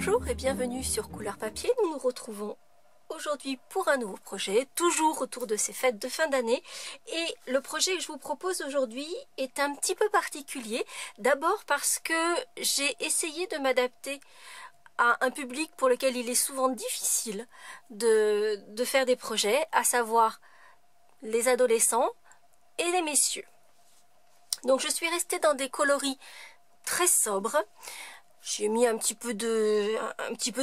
Bonjour et bienvenue sur Couleur Papier. Nous nous retrouvons aujourd'hui pour un nouveau projet, toujours autour de ces fêtes de fin d'année. Et le projet que je vous propose aujourd'hui est un petit peu particulier. D'abord parce que j'ai essayé de m'adapter à un public pour lequel il est souvent difficile de faire des projets, à savoir les adolescents et les messieurs. Donc je suis restée dans des coloris très sobres. J'ai mis un petit peu de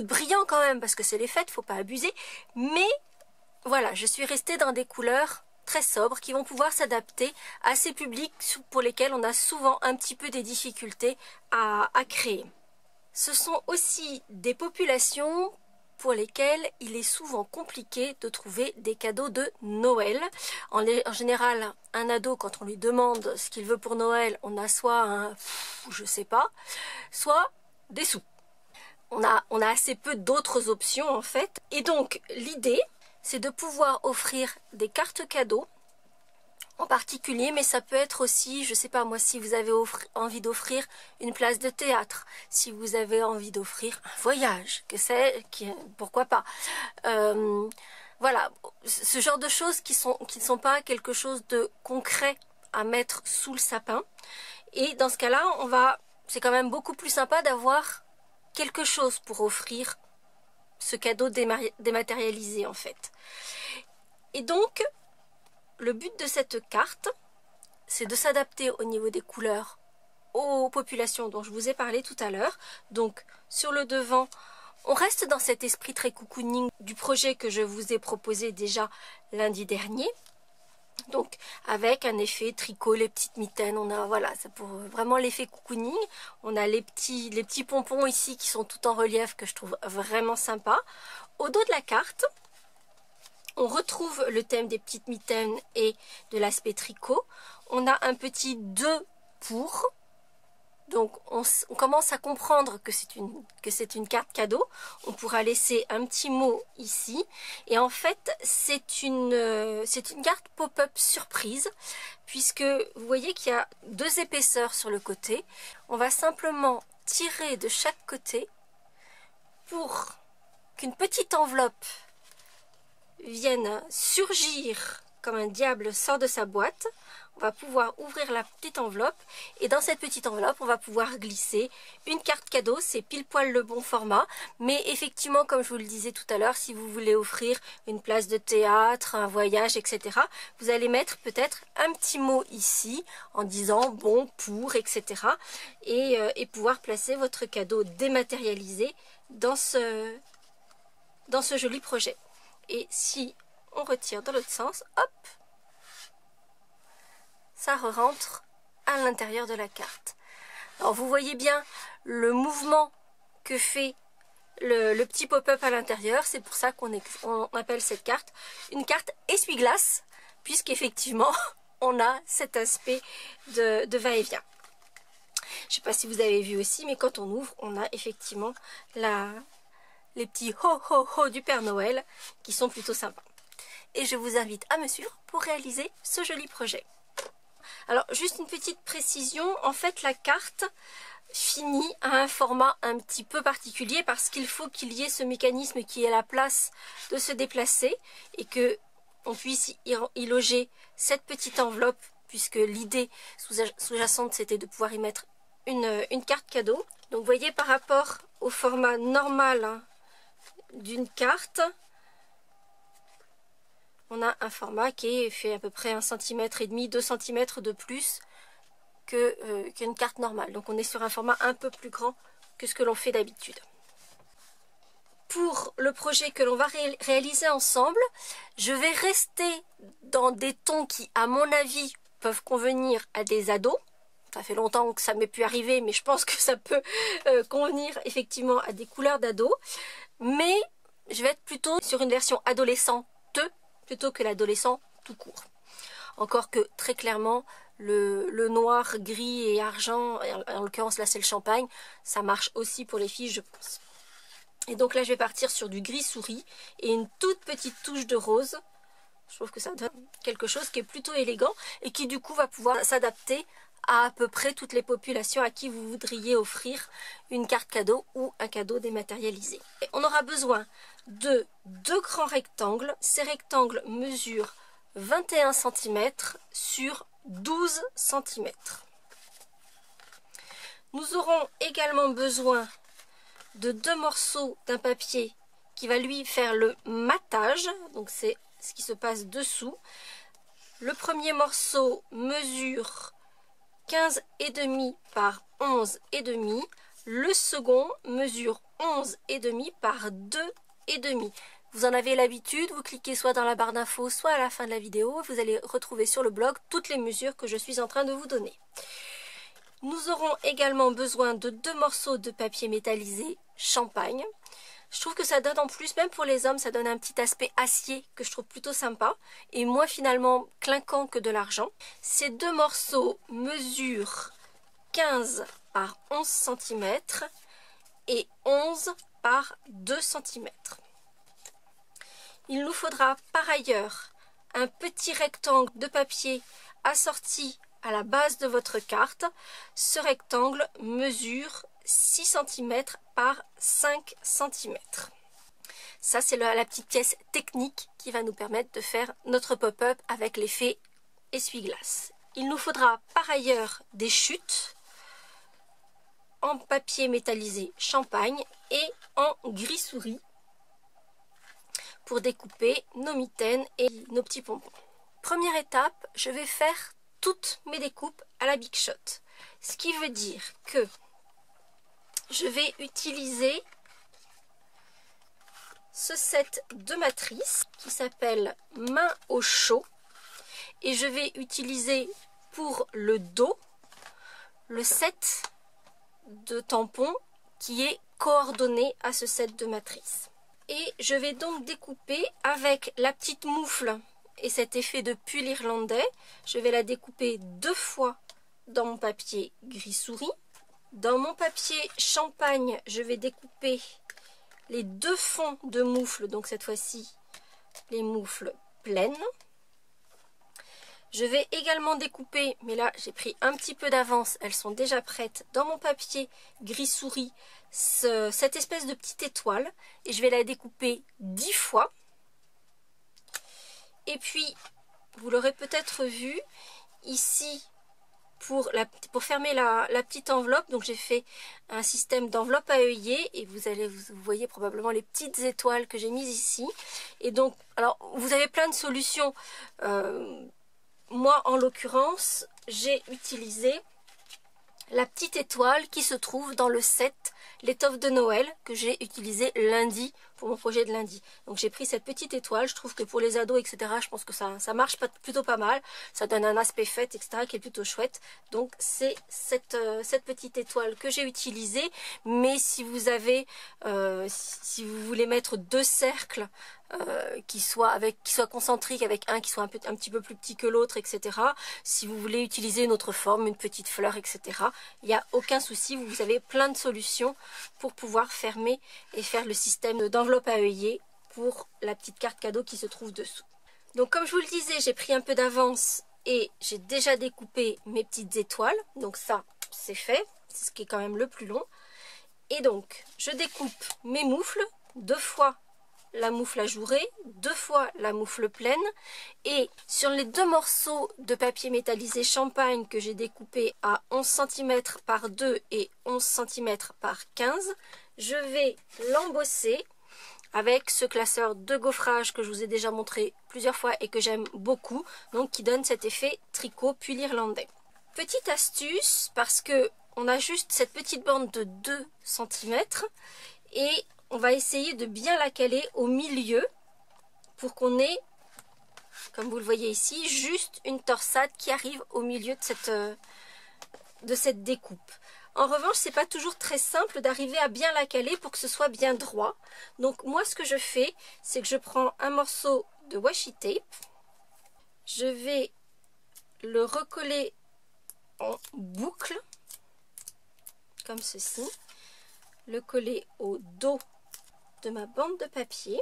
brillant quand même parce que c'est les fêtes, faut pas abuser. Mais voilà, je suis restée dans des couleurs très sobres qui vont pouvoir s'adapter à ces publics pour lesquels on a souvent un petit peu des difficultés à créer. Ce sont aussi des populations pour lesquelles il est souvent compliqué de trouver des cadeaux de Noël. En général, un ado, quand on lui demande ce qu'il veut pour Noël, on a soit un je sais pas, soit des sous. On a assez peu d'autres options en fait. Et donc l'idée, c'est de pouvoir offrir des cartes cadeaux en particulier, mais ça peut être aussi, je sais pas moi, si vous avez envie d'offrir une place de théâtre, si vous avez envie d'offrir un voyage, pourquoi pas. Voilà, ce genre de choses qui ne sont pas quelque chose de concret à mettre sous le sapin. Et dans ce cas-là, c'est quand même beaucoup plus sympa d'avoir quelque chose pour offrir ce cadeau dématérialisé en fait. Et donc, le but de cette carte, c'est de s'adapter au niveau des couleurs aux populations dont je vous ai parlé tout à l'heure. Donc, sur le devant, on reste dans cet esprit très cocooning du projet que je vous ai proposé déjà lundi dernier. Donc avec un effet tricot, les petites mitaines, voilà, c'est pour vraiment l'effet cocooning. On a les petits pompons ici qui sont tout en relief que je trouve vraiment sympa. Au dos de la carte, on retrouve le thème des petites mitaines et de l'aspect tricot. On a un petit 2 pour. Donc on commence à comprendre que c'est une carte cadeau. On pourra laisser un petit mot ici. Et en fait, c'est une carte pop-up surprise, puisque vous voyez qu'il y a 2 épaisseurs sur le côté. On va simplement tirer de chaque côté pour qu'une petite enveloppe vienne surgir comme un diable sort de sa boîte. On va pouvoir ouvrir la petite enveloppe et dans cette petite enveloppe, on va pouvoir glisser une carte cadeau. C'est pile poil le bon format. Mais effectivement, comme je vous le disais tout à l'heure, si vous voulez offrir une place de théâtre, un voyage, etc., vous allez mettre peut-être un petit mot ici en disant bon, pour, etc. Et pouvoir placer votre cadeau dématérialisé dans ce joli projet. Et si on retire dans l'autre sens, hop, ça rentre à l'intérieur de la carte. Alors vous voyez bien le mouvement que fait le petit pop-up à l'intérieur. C'est pour ça qu'on appelle cette carte une carte essuie-glace, puisqu'effectivement on a cet aspect de va-et-vient. Je ne sais pas si vous avez vu aussi, mais quand on ouvre, on a effectivement les petits ho ho ho du Père Noël qui sont plutôt sympas. Et je vous invite à me suivre pour réaliser ce joli projet. Alors juste une petite précision, en fait la carte finit à un format un petit peu particulier parce qu'il faut qu'il y ait ce mécanisme qui ait la place de se déplacer et que on puisse y loger cette petite enveloppe, puisque l'idée sous-jacente c'était de pouvoir y mettre une carte cadeau. Donc vous voyez, par rapport au format normal d'une carte, on a un format qui fait à peu près 1,5 cm, 2 cm de plus qu'une carte normale. Donc on est sur un format un peu plus grand que ce que l'on fait d'habitude. Pour le projet que l'on va réaliser ensemble, je vais rester dans des tons qui, à mon avis, peuvent convenir à des ados. Ça fait longtemps que ça m'est plus arrivé, mais je pense que ça peut convenir effectivement à des couleurs d'ados. Mais je vais être plutôt sur une version adolescente plutôt que l'adolescent tout court. Encore que très clairement, le noir, gris et argent, en l'occurrence là c'est le champagne, ça marche aussi pour les filles je pense. Et donc là je vais partir sur du gris souris et une toute petite touche de rose. Je trouve que ça donne quelque chose qui est plutôt élégant et qui du coup va pouvoir s'adapter à peu près toutes les populations à qui vous voudriez offrir une carte cadeau ou un cadeau dématérialisé. Et on aura besoin de 2 grands rectangles. Ces rectangles mesurent 21 cm sur 12 cm. Nous aurons également besoin de 2 morceaux d'un papier qui va lui faire le matage, donc c'est ce qui se passe dessous. Le premier morceau mesure 15,5 par 11,5. Le second mesure 11,5 par 2,5. Vous en avez l'habitude, vous cliquez soit dans la barre d'infos, soit à la fin de la vidéo. Vous allez retrouver sur le blog toutes les mesures que je suis en train de vous donner. Nous aurons également besoin de 2 morceaux de papier métallisé champagne. Je trouve que ça donne en plus, même pour les hommes, ça donne un petit aspect acier que je trouve plutôt sympa et moins finalement clinquant que de l'argent. Ces 2 morceaux mesurent 15 par 11 cm et 11 par 2 cm. Il nous faudra par ailleurs un petit rectangle de papier assorti à la base de votre carte. Ce rectangle mesure 6 cm par 5 cm. Ça, c'est la petite pièce technique qui va nous permettre de faire notre pop-up avec l'effet essuie-glace. Il nous faudra par ailleurs des chutes en papier métallisé champagne et en gris souris pour découper nos mitaines et nos petits pompons. Première étape, je vais faire toutes mes découpes à la Big Shot. Ce qui veut dire que je vais utiliser ce set de matrices qui s'appelle Main au chaud et je vais utiliser pour le dos le set de tampons qui est coordonné à ce set de matrices. Et je vais donc découper avec la petite moufle et cet effet de pull irlandais. Je vais la découper 2 fois dans mon papier gris souris. Dans mon papier champagne, je vais découper les 2 fonds de moufle, donc cette fois-ci les moufles pleines. Je vais également découper, mais là j'ai pris un petit peu d'avance, elles sont déjà prêtes, dans mon papier gris souris, cette espèce de petite étoile, et je vais la découper 10 fois. Et puis, vous l'aurez peut-être vu, ici, pour fermer la petite enveloppe, donc j'ai fait un système d'enveloppe à œillet et vous voyez probablement les petites étoiles que j'ai mises ici. Et donc, alors vous avez plein de solutions. Moi, en l'occurrence, j'ai utilisé la petite étoile qui se trouve dans le set l'étoffe de Noël que j'ai utilisé lundi pour mon projet de lundi. Donc j'ai pris cette petite étoile, je trouve que pour les ados, etc., je pense que ça marche plutôt pas mal. Ça donne un aspect fête, etc., qui est plutôt chouette. Donc c'est cette petite étoile que j'ai utilisée. Mais si vous avez, si vous voulez mettre 2 cercles qui soient concentriques, avec un qui soit un petit peu plus petit que l'autre, etc. Si vous voulez utiliser une autre forme, une petite fleur, etc. Il n'y a aucun souci, vous avez plein de solutions pour pouvoir fermer et faire le système d'enveloppe à œillet pour la petite carte cadeau qui se trouve dessous. Donc comme je vous le disais, j'ai pris un peu d'avance et j'ai déjà découpé mes petites étoiles. Donc ça, c'est fait, c'est ce qui est quand même le plus long. Et donc, je découpe mes moufles 2 fois la moufle ajourée, 2 fois la moufle pleine, et sur les 2 morceaux de papier métallisé champagne que j'ai découpé à 11 cm par 2 et 11 cm par 15, je vais l'embosser avec ce classeur de gaufrage que je vous ai déjà montré plusieurs fois et que j'aime beaucoup, donc qui donne cet effet tricot pull irlandais. Petite astuce, parce que on a juste cette petite bande de 2 cm et on va essayer de bien la caler au milieu pour qu'on ait, comme vous le voyez ici, juste une torsade qui arrive au milieu de cette découpe. En revanche, c'est pas toujours très simple d'arriver à bien la caler pour que ce soit bien droit. Donc moi, ce que je fais, c'est que je prends un morceau de washi tape, je vais le recoller en boucle, comme ceci, le coller au dos de ma bande de papier.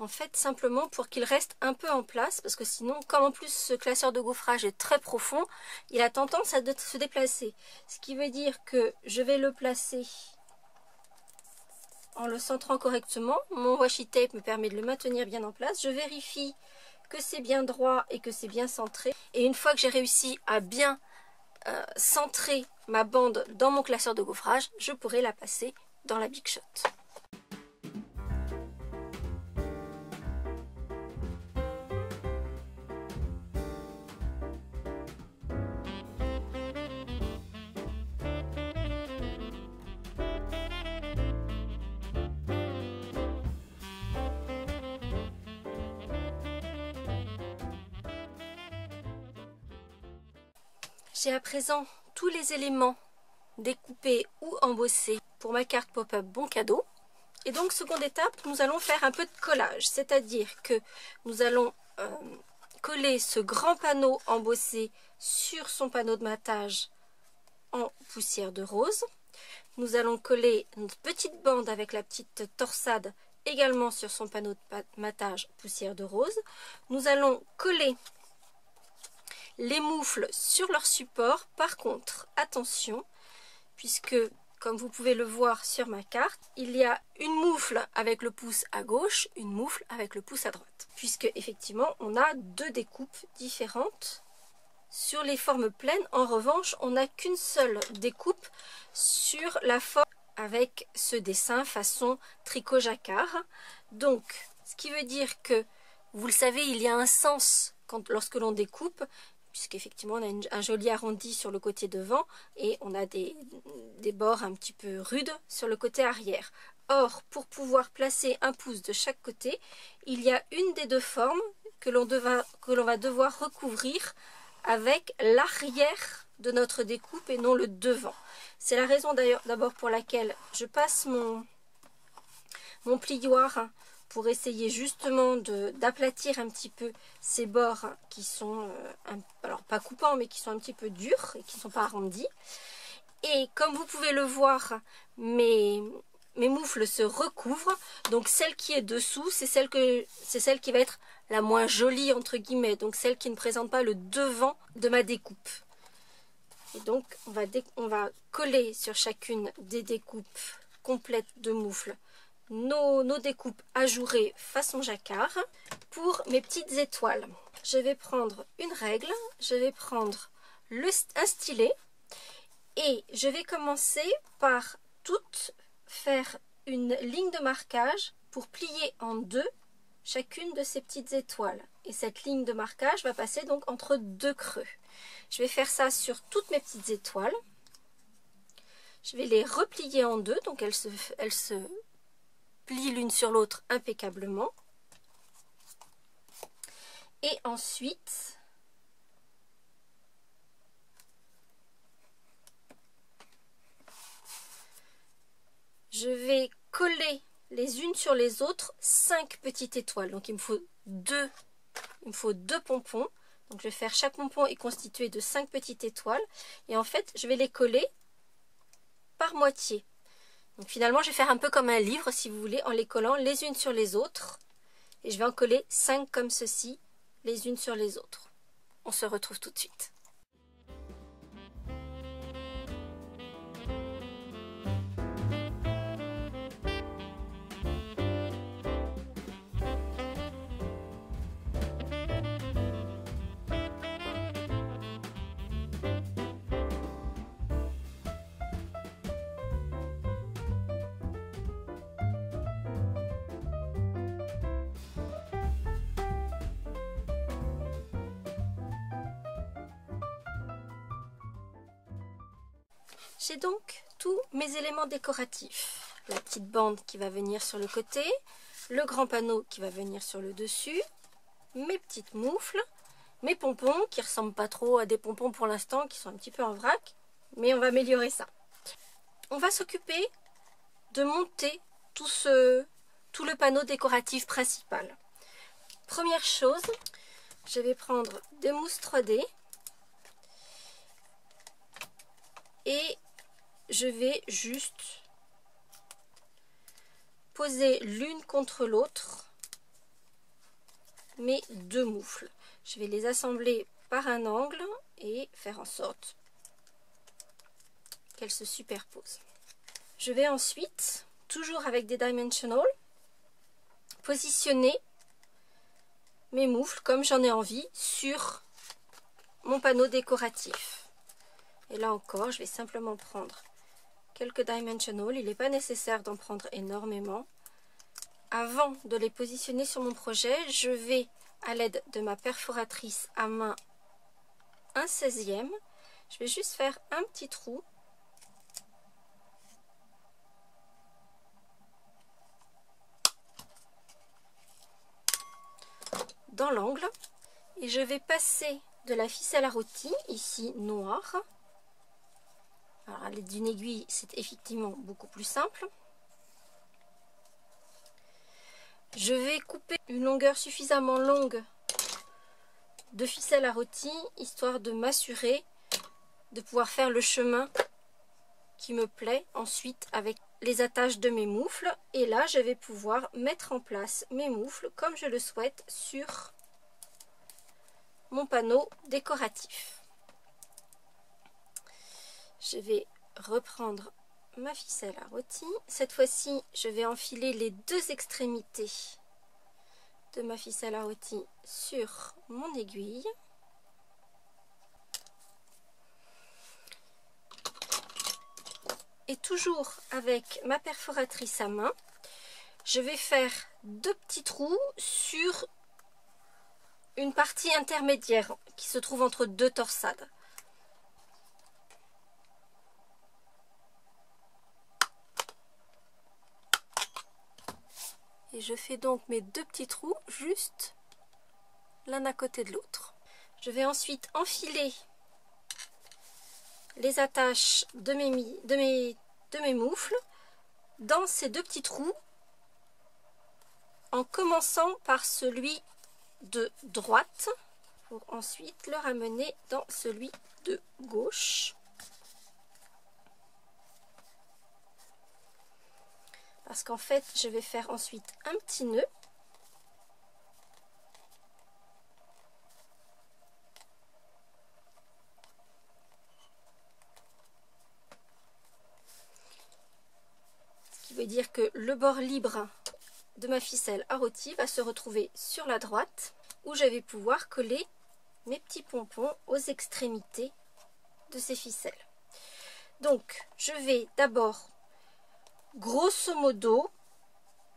En fait, simplement pour qu'il reste un peu en place, parce que sinon, comme en plus ce classeur de gaufrage est très profond, il a tendance à se déplacer. Ce qui veut dire que je vais le placer en le centrant correctement. Mon washi tape me permet de le maintenir bien en place. Je vérifie que c'est bien droit et que c'est bien centré. Et une fois que j'ai réussi à bien centrer ma bande dans mon classeur de gaufrage, je pourrai la passer dans la Big Shot. J'ai à présent tous les éléments découpés ou embossés pour ma carte pop-up Bon Cadeau. Et donc, seconde étape, nous allons faire un peu de collage. C'est-à-dire que nous allons coller ce grand panneau embossé sur son panneau de matage en poussière de rose. Nous allons coller notre petite bande avec la petite torsade également sur son panneau de matage poussière de rose. Nous allons coller les moufles sur leur support. Par contre, attention, puisque comme vous pouvez le voir sur ma carte, il y a une moufle avec le pouce à gauche, une moufle avec le pouce à droite. Puisque effectivement, on a deux découpes différentes. Sur les formes pleines, en revanche, on n'a qu'une seule découpe sur la forme avec ce dessin façon tricot jacquard. Donc, ce qui veut dire que, vous le savez, il y a un sens lorsque l'on découpe, puisqu'effectivement on a un joli arrondi sur le côté devant et on a des bords un petit peu rudes sur le côté arrière. Or, pour pouvoir placer un pouce de chaque côté, il y a une des deux formes que l'on va devoir recouvrir avec l'arrière de notre découpe et non le devant. C'est la raison d'ailleurs d'abord pour laquelle je passe mon plioir pour essayer justement d'aplatir un petit peu ces bords qui sont, alors pas coupants, mais qui sont un petit peu durs et qui ne sont pas arrondis. Et comme vous pouvez le voir, mes moufles se recouvrent, donc celle qui est dessous, c'est celle qui va être la moins jolie entre guillemets, donc celle qui ne présente pas le devant de ma découpe. Et donc on va coller sur chacune des découpes complètes de moufles nos découpes ajourées façon jacquard. Pour mes petites étoiles, je vais prendre une règle, je vais prendre un stylet et je vais commencer par toutes faire une ligne de marquage pour plier en deux chacune de ces petites étoiles. Et cette ligne de marquage va passer donc entre deux creux. Je vais faire ça sur toutes mes petites étoiles. Je vais les replier en deux, donc elles se plient l'une sur l'autre impeccablement. Et ensuite, je vais coller les unes sur les autres 5 petites étoiles. Donc il me faut deux pompons. Donc je vais faire, chaque pompon est constitué de 5 petites étoiles. Et en fait, je vais les coller par moitié. Donc finalement, je vais faire un peu comme un livre, si vous voulez, en les collant les unes sur les autres. Et je vais en coller 5 comme ceci, les unes sur les autres. On se retrouve tout de suite. J'ai donc tous mes éléments décoratifs. La petite bande qui va venir sur le côté, le grand panneau qui va venir sur le dessus, mes petites moufles, mes pompons qui ressemblent pas trop à des pompons pour l'instant, qui sont un petit peu en vrac, mais on va améliorer ça. On va s'occuper de monter tout le panneau décoratif principal. Première chose, je vais prendre des mousses 3D et je vais juste poser l'une contre l'autre mes deux moufles. Je vais les assembler par un angle et faire en sorte qu'elles se superposent. Je vais ensuite, toujours avec des dimensional, positionner mes moufles comme j'en ai envie sur mon panneau décoratif. Et là encore, je vais simplement prendre quelques dimensional. Il n'est pas nécessaire d'en prendre énormément. Avant de les positionner sur mon projet, je vais, à l'aide de ma perforatrice à main 1/16e, je vais juste faire un petit trou dans l'angle et je vais passer de la ficelle à rôti, ici noire. Alors à l'aide d'une aiguille, c'est effectivement beaucoup plus simple. Je vais couper une longueur suffisamment longue de ficelle à rôti, histoire de m'assurer de pouvoir faire le chemin qui me plaît ensuite avec les attaches de mes moufles. Et là, je vais pouvoir mettre en place mes moufles comme je le souhaite sur mon panneau décoratif. Je vais reprendre ma ficelle à rôti. Cette fois-ci, je vais enfiler les deux extrémités de ma ficelle à rôti sur mon aiguille. Et toujours avec ma perforatrice à main, je vais faire deux petits trous sur une partie intermédiaire qui se trouve entre deux torsades. Et je fais donc mes deux petits trous juste l'un à côté de l'autre. Je vais ensuite enfiler les attaches de mes moufles dans ces deux petits trous en commençant par celui de droite pour ensuite le ramener dans celui de gauche. Parce qu'en fait, je vais faire ensuite un petit nœud. Ce qui veut dire que le bord libre de ma ficelle à rôti va se retrouver sur la droite, où je vais pouvoir coller mes petits pompons aux extrémités de ces ficelles. Donc, je vais d'abord grosso modo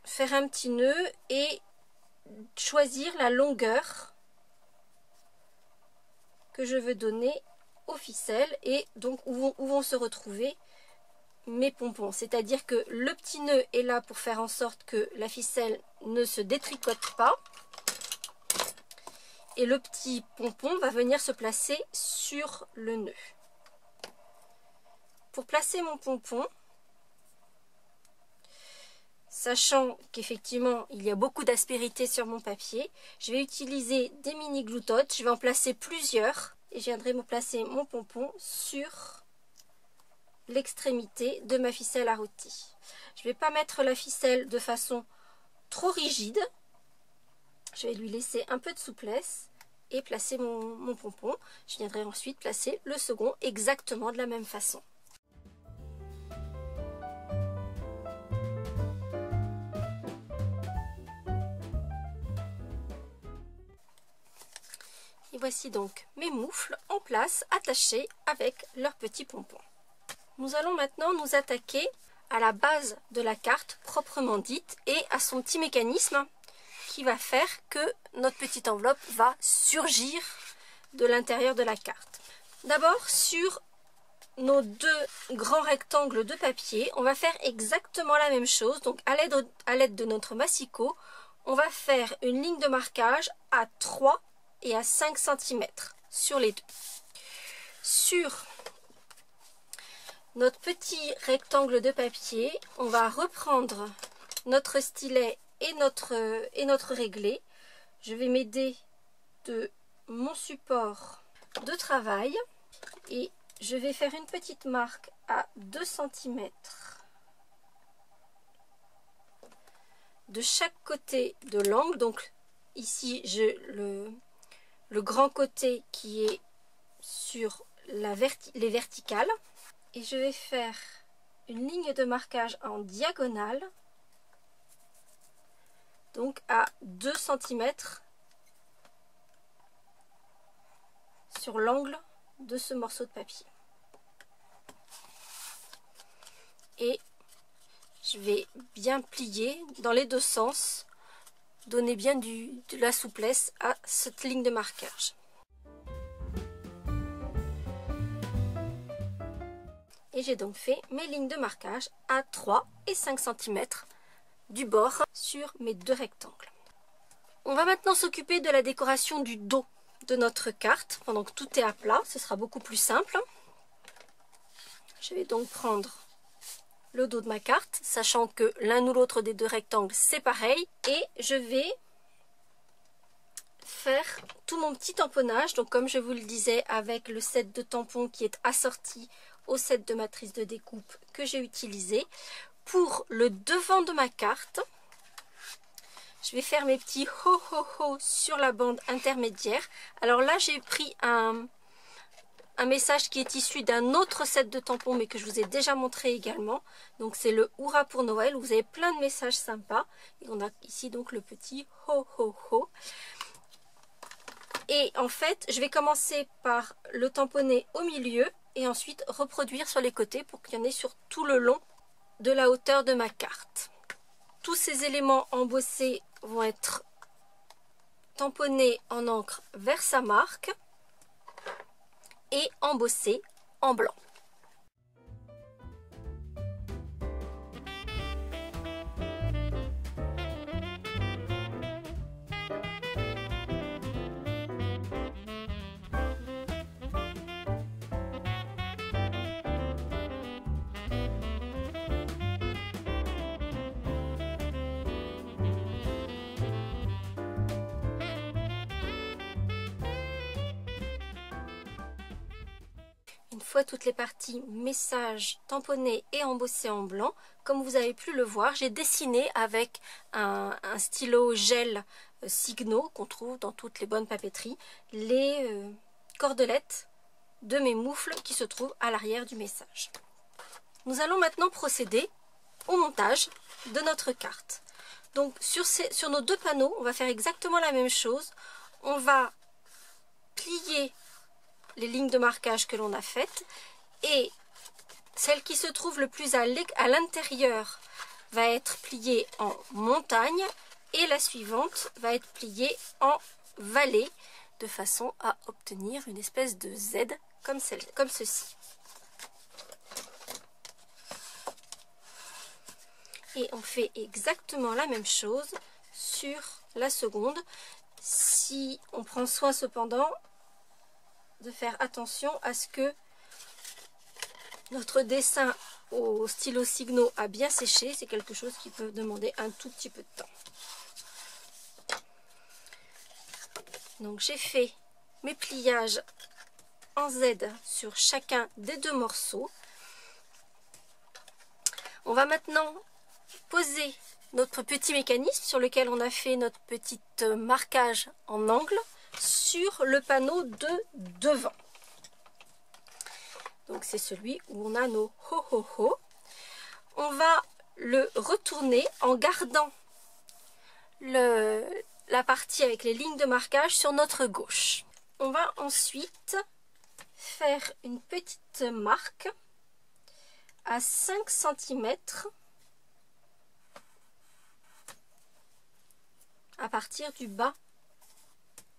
faire un petit nœud et choisir la longueur que je veux donner aux ficelles et donc où vont se retrouver mes pompons. C'est-à-dire que le petit nœud est là pour faire en sorte que la ficelle ne se détricote pas et le petit pompon va venir se placer sur le nœud. Pour placer mon pompon, sachant qu'effectivement il y a beaucoup d'aspérité sur mon papier, je vais utiliser des mini gloutotes. Je vais en placer plusieurs et je viendrai me placer mon pompon sur l'extrémité de ma ficelle à rôti. Je ne vais pas mettre la ficelle de façon trop rigide. Je vais lui laisser un peu de souplesse et placer mon pompon. Je viendrai ensuite placer le second exactement de la même façon. Et voici donc mes moufles en place, attachés avec leurs petits pompons. Nous allons maintenant nous attaquer à la base de la carte proprement dite et à son petit mécanisme qui va faire que notre petite enveloppe va surgir de l'intérieur de la carte. D'abord, sur nos deux grands rectangles de papier, on va faire exactement la même chose. Donc à l'aide de notre massicot, on va faire une ligne de marquage à 3 et à 5 cm sur les deux. Sur notre petit rectangle de papier, on va reprendre notre stylet et notre réglé. Je vais m'aider de mon support de travail et je vais faire une petite marque à 2 cm de chaque côté de l'angle. Donc ici j'ai le grand côté qui est sur les verticales. Et je vais faire une ligne de marquage en diagonale, donc à 2 cm sur l'angle de ce morceau de papier. Et je vais bien plier dans les deux sens, donner bien de la souplesse à cette ligne de marquage. Et j'ai donc fait mes lignes de marquage à 3 et 5 cm du bord sur mes deux rectangles. On va maintenant s'occuper de la décoration du dos de notre carte pendant que tout est à plat. Ce sera beaucoup plus simple. Je vais donc prendre le dos de ma carte, sachant que l'un ou l'autre des deux rectangles c'est pareil, et je vais faire tout mon petit tamponnage. Donc comme je vous le disais, avec le set de tampons qui est assorti au set de matrice de découpe que j'ai utilisé. Pour le devant de ma carte, je vais faire mes petits ho ho ho sur la bande intermédiaire. Alors là j'ai pris un message qui est issu d'un autre set de tampons, mais que je vous ai déjà montré également. Donc c'est le Hurrah pour Noël, où vous avez plein de messages sympas. Et on a ici donc le petit ho ho ho. Et en fait, je vais commencer par le tamponner au milieu et ensuite reproduire sur les côtés pour qu'il y en ait sur tout le long de la hauteur de ma carte. Tous ces éléments embossés vont être tamponnés en encre vers sa marque et embossés en blanc. Une fois toutes les parties messages tamponnées et embossées en blanc, comme vous avez pu le voir, j'ai dessiné avec un stylo gel Signo qu'on trouve dans toutes les bonnes papeteries, les cordelettes de mes moufles qui se trouvent à l'arrière du message. Nous allons maintenant procéder au montage de notre carte. Donc sur nos deux panneaux, on va faire exactement la même chose. On va plier les lignes de marquage que l'on a faites, et celle qui se trouve le plus à l'intérieur va être pliée en montagne et la suivante va être pliée en vallée, de façon à obtenir une espèce de Z comme ceci. Et on fait exactement la même chose sur la seconde. Si on prend soin cependant de faire attention à ce que notre dessin au stylo Signo a bien séché. C'est quelque chose qui peut demander un tout petit peu de temps. Donc j'ai fait mes pliages en Z sur chacun des deux morceaux. On va maintenant poser notre petit mécanisme sur lequel on a fait notre petit marquage en angle sur le panneau de devant. Donc c'est celui où on a nos ho ho ho. On va le retourner en gardant la partie avec les lignes de marquage sur notre gauche. On va ensuite faire une petite marque à 5 cm à partir du bas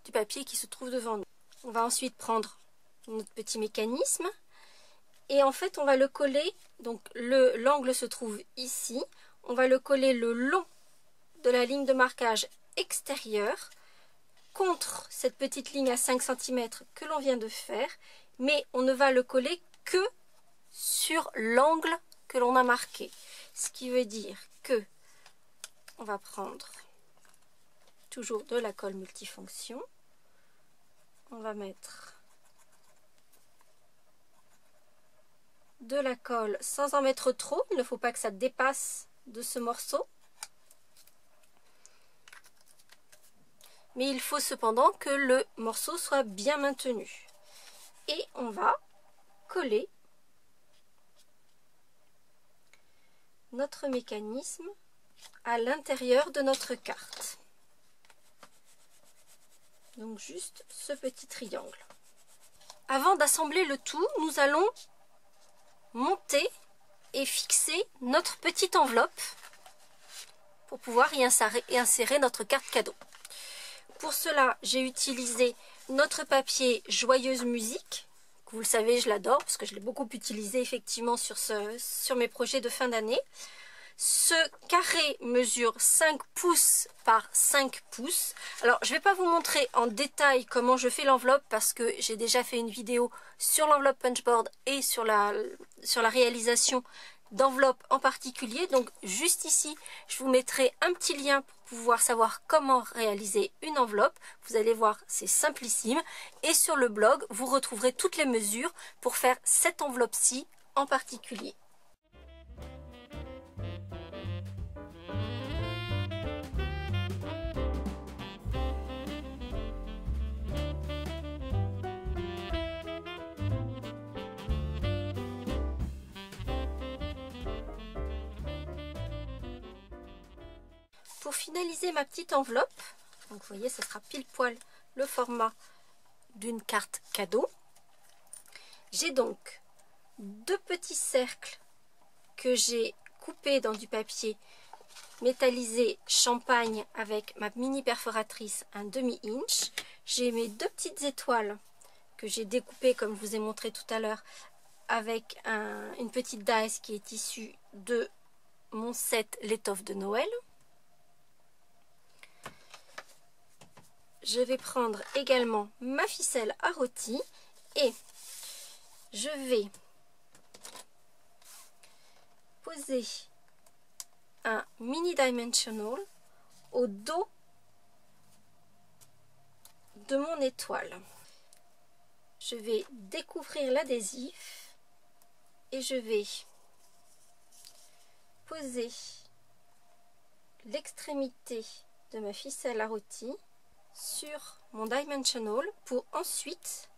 du papier qui se trouve devant nous. On va ensuite prendre notre petit mécanisme et en fait on va le coller, donc l'angle se trouve ici, on va le coller le long de la ligne de marquage extérieure contre cette petite ligne à 5 cm que l'on vient de faire, mais on ne va le coller que sur l'angle que l'on a marqué. Ce qui veut dire que on va prendre toujours de la colle multifonction. On va mettre de la colle sans en mettre trop. Il ne faut pas que ça dépasse de ce morceau. mais il faut cependant que le morceau soit bien maintenu. Et on va coller notre mécanisme à l'intérieur de notre carte. Donc juste ce petit triangle. Avant d'assembler le tout, nous allons monter et fixer notre petite enveloppe pour pouvoir y insérer notre carte cadeau. Pour cela, j'ai utilisé notre papier Joyeuse Musique. Vous le savez, je l'adore parce que je l'ai beaucoup utilisé effectivement sur mes projets de fin d'année. Ce carré mesure 5 pouces par 5 pouces. Alors, je ne vais pas vous montrer en détail comment je fais l'enveloppe parce que j'ai déjà fait une vidéo sur l'enveloppe punchboard et sur la réalisation d'enveloppes en particulier. Donc, juste ici, je vous mettrai un petit lien pour pouvoir savoir comment réaliser une enveloppe. Vous allez voir, c'est simplissime. Et sur le blog, vous retrouverez toutes les mesures pour faire cette enveloppe-ci en particulier. Pour finaliser ma petite enveloppe, donc vous voyez, ça sera pile poil le format d'une carte cadeau. J'ai donc 2 petits cercles que j'ai coupés dans du papier métallisé champagne avec ma mini perforatrice 1/2 inch. J'ai mes 2 petites étoiles que j'ai découpées comme je vous ai montré tout à l'heure avec une petite dice qui est issue de mon set l'étoffe de Noël. Je vais prendre également ma ficelle à rôti et je vais poser un mini dimensional au dos de mon étoile. Je vais découvrir l'adhésif et je vais poser l'extrémité de ma ficelle à rôti sur mon dimensional pour ensuite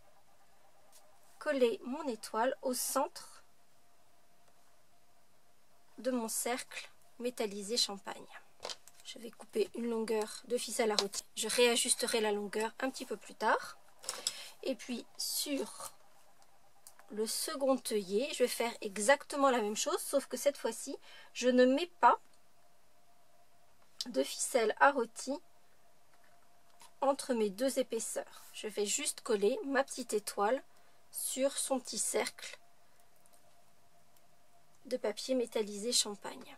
coller mon étoile au centre de mon cercle métallisé champagne. Je vais couper une longueur de ficelle à rôti. Je réajusterai la longueur un petit peu plus tard. Et puis sur le second œillet, je vais faire exactement la même chose, sauf que cette fois-ci, je ne mets pas de ficelle à rôti entre mes 2 épaisseurs. Je vais juste coller ma petite étoile sur son petit cercle de papier métallisé champagne.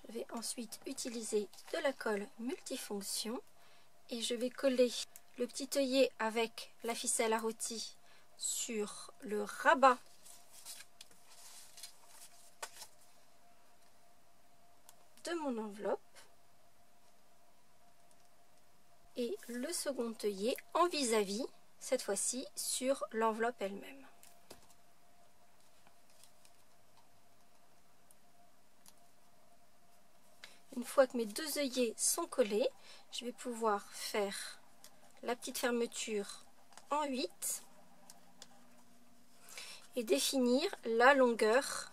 Je vais ensuite utiliser de la colle multifonction et je vais coller le petit œillet avec la ficelle à rôti sur le rabat de mon enveloppe et le second œillet en vis-à-vis, cette fois-ci sur l'enveloppe elle-même. Une fois que mes 2 œillets sont collés, je vais pouvoir faire la petite fermeture en 8 et définir la longueur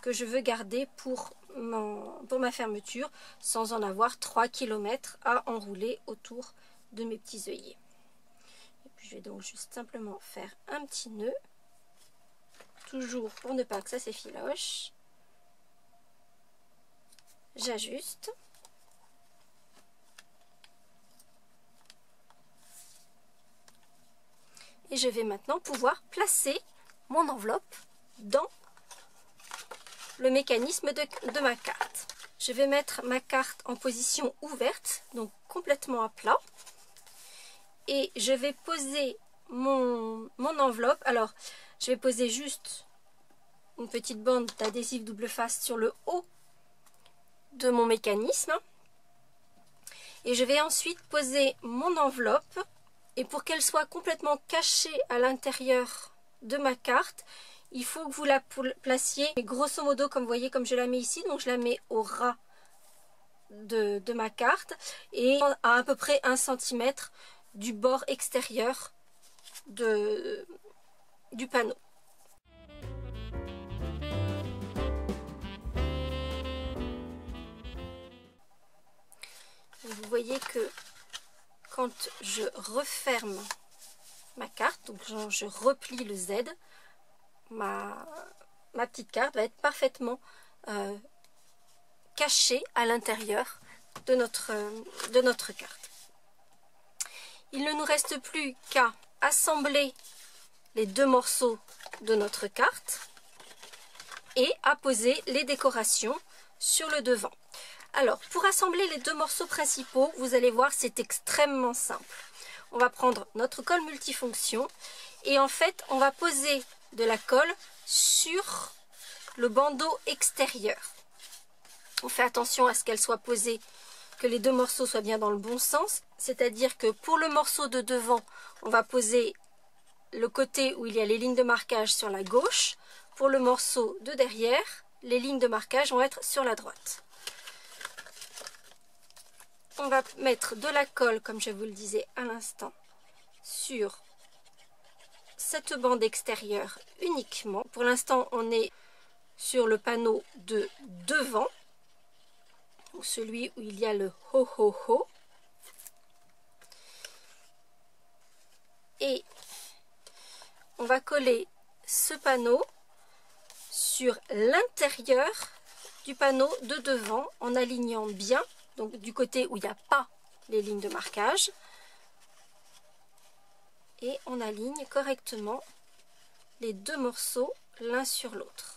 que je veux garder pour ma fermeture sans en avoir 3 km à enrouler autour de mes petits œillets. Et puis je vais donc juste simplement faire un petit nœud, toujours pour ne pas que ça s'effiloche. J'ajuste. Et je vais maintenant pouvoir placer mon enveloppe dans le mécanisme de ma carte. Je vais mettre ma carte en position ouverte, donc complètement à plat. Et je vais poser mon enveloppe. Alors, je vais poser juste une petite bande d'adhésif double face sur le haut de mon mécanisme. Et je vais ensuite poser mon enveloppe. Et pour qu'elle soit complètement cachée à l'intérieur de ma carte, il faut que vous la placiez grosso modo comme vous voyez, comme je la mets ici. Donc je la mets au ras de ma carte et à peu près 1 cm du bord extérieur du panneau. Vous voyez que quand je referme ma carte, donc je replie le Z, ma petite carte va être parfaitement cachée à l'intérieur de notre carte. Il ne nous reste plus qu'à assembler les 2 morceaux de notre carte et à poser les décorations sur le devant. Alors, pour assembler les 2 morceaux principaux, vous allez voir, c'est extrêmement simple. On va prendre notre colle multifonction et en fait, on va poser de la colle sur le bandeau extérieur. On fait attention à ce qu'elle soit posée, que les 2 morceaux soient bien dans le bon sens. C'est-à-dire que pour le morceau de devant, on va poser le côté où il y a les lignes de marquage sur la gauche. Pour le morceau de derrière, les lignes de marquage vont être sur la droite. On va mettre de la colle, comme je vous le disais à l'instant, sur cette bande extérieure uniquement. Pour l'instant, on est sur le panneau de devant, ou celui où il y a le ho ho ho. Et on va coller ce panneau sur l'intérieur du panneau de devant en alignant bien, donc du côté où il n'y a pas les lignes de marquage. Et on aligne correctement les 2 morceaux l'un sur l'autre.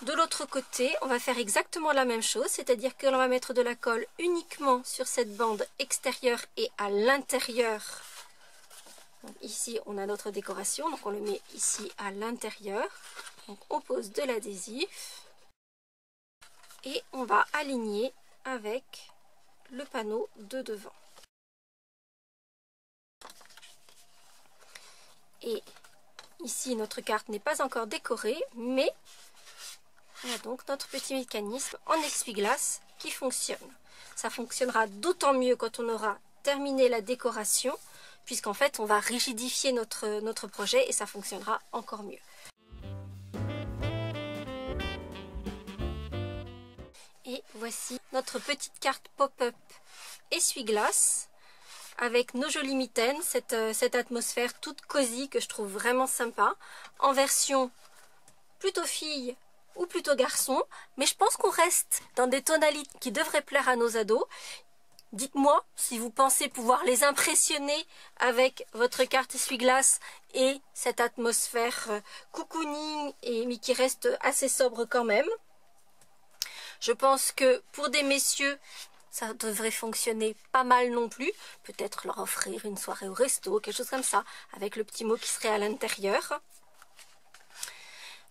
De l'autre côté, on va faire exactement la même chose, c'est-à-dire que l'on va mettre de la colle uniquement sur cette bande extérieure et à l'intérieur. Ici, on a notre décoration, donc on le met ici à l'intérieur. Donc on pose de l'adhésif et on va aligner avec le panneau de devant. Et ici, notre carte n'est pas encore décorée, mais on a donc notre petit mécanisme en essuie-glace qui fonctionne. Ça fonctionnera d'autant mieux quand on aura terminé la décoration, puisqu'en fait, on va rigidifier notre projet et ça fonctionnera encore mieux. Et voici notre petite carte pop-up essuie-glace avec nos jolies mitaines, cette atmosphère toute cosy que je trouve vraiment sympa, en version plutôt fille ou plutôt garçon, mais je pense qu'on reste dans des tonalités qui devraient plaire à nos ados. Dites-moi si vous pensez pouvoir les impressionner avec votre carte essuie-glace et cette atmosphère cocooning mais qui reste assez sobre quand même. Je pense que pour des messieurs, ça devrait fonctionner pas mal non plus. Peut-être leur offrir une soirée au resto, quelque chose comme ça, avec le petit mot qui serait à l'intérieur.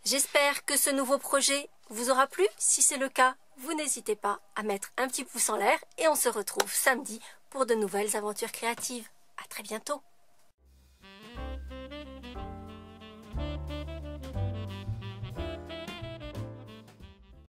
J'espère que ce nouveau projet vous aura plu. Si c'est le cas, vous n'hésitez pas à mettre un petit pouce en l'air et on se retrouve samedi pour de nouvelles aventures créatives. À très bientôt.